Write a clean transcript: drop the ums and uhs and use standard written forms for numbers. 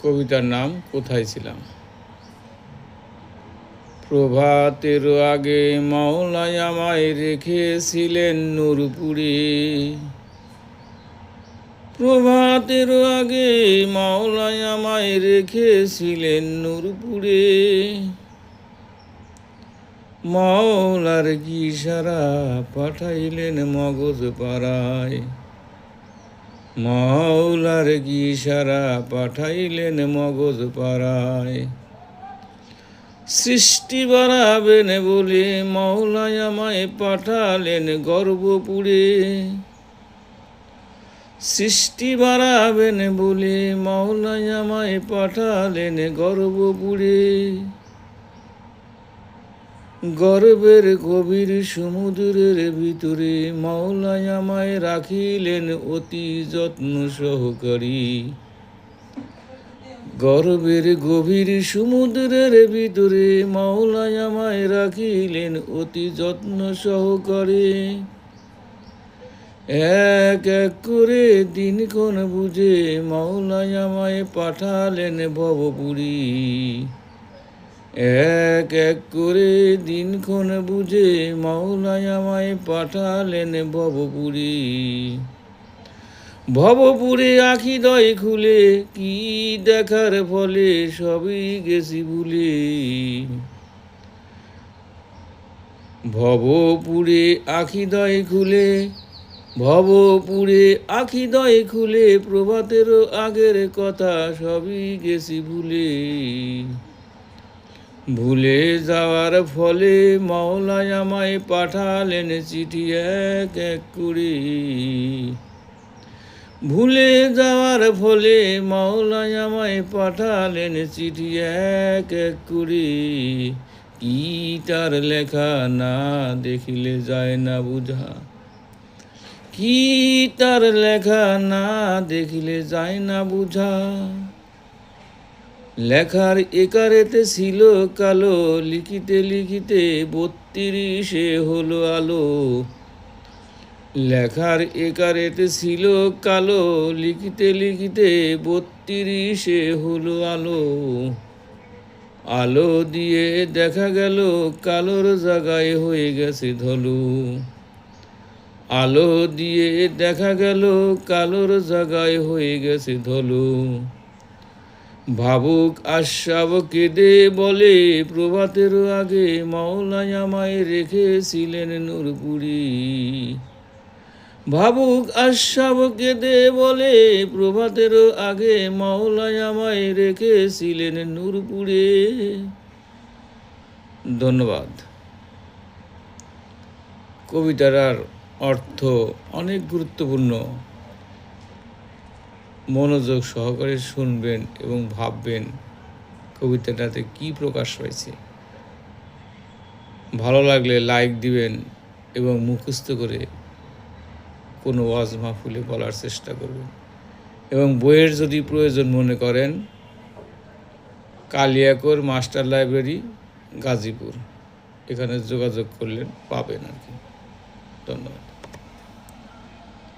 কবিতার নাম কোথায় ছিলাম। প্রভাতের আগে মাওলাই আমায় রেখেছিলেন নূরপুরে। প্রভাতের আগে মাওলাই আমায় রেখেছিলেন নূরপুরে। মাওলার কি ইশারা পাঠাইলেন মগজ পাড়ায়। মাওলার কি ইশারা পাঠাইলেন মগজ পাড়ায়। সৃষ্টি বাড়াবেন বলে মাওলাই আমায় পাঠালেন গর্ভপুরে। সৃষ্টি বাড়াবেন বলে মাওলাই আমায় পাঠালেন গর্ভপুরে। গর্বের গভীর সমুদ্রের ভিতরে মাওলাই আমায় রাখিলেন অতি যত্ন সহকারী। গর্বের গভীর সমুদ্রের ভিতরে মাওলাই আমায় রাখিলেন অতি যত্ন সহকারে। এক এক করে দিনক্ষণ বুঝে মাওলাই আমায় পাঠালেন ভবপুরী। এক এক করে দিনক্ষণ বুঝে মাওলাই আমায় পাঠালেন ভবপুরী। ভবপুরে আখি দয় খুলে কি দেখার ফলে সবই গেছি ভুলে। ভবপুরে আখি দয় খুলে, ভবপুরে আখি দয় খুলে প্রভাতের আগের কথা সবই গেছি ভুলে। ভুলে যাওয়ার ফলে মাওলাই আমায় পাঠালেন চিঠি এক এক করে। ভুলে যাওয়ার ফলে মাওলাই আমায় পাঠালেন চিঠি এক এক করে। কি তার লেখা না দেখিলে যায় না বুঝা। কি তার লেখা না দেখিলে যায় না বুঝা। লেখার একারেতে ছিল কালো, লিখিতে লিখিতে 32 হলো আলো। লেখার একারেতে ছিল কালো, লিখিতে লিখিতে 32 হলো আলো। আলো দিয়ে দেখা গেল কালোর জায়গায় হয়ে গেছে ধলু। আলো দিয়ে দেখা গেল কালোর জায়গায় হয়ে গেছে ধলু। ভাবুক আশাব কেঁদে বলে প্রভাতের আগে মাওলাই আমায় রেখেছিলেন নূরপুরী। ভাবুক আশাব কেঁদে বলে প্রভাতের আগে মাওলাই আমায় রেখেছিলেন নূরপুরে। ধন্যবাদ। কবিতার অর্থ অনেক গুরুত্বপূর্ণ। মনোযোগ সহকারে শুনবেন এবং ভাববেন কবিতাটাতে কি প্রকাশ হয়েছে। ভালো লাগলে লাইক দিবেন এবং মুখস্থ করে কোনো ওয়াজ মাহফিলে বলার চেষ্টা করবেন। এবং বইয়ের যদি প্রয়োজন মনে করেন, কালিয়াকৈর মাস্টার লাইব্রেরি, গাজীপুর, এখানে যোগাযোগ করলেন পাবেন আর কি। ধন্যবাদ।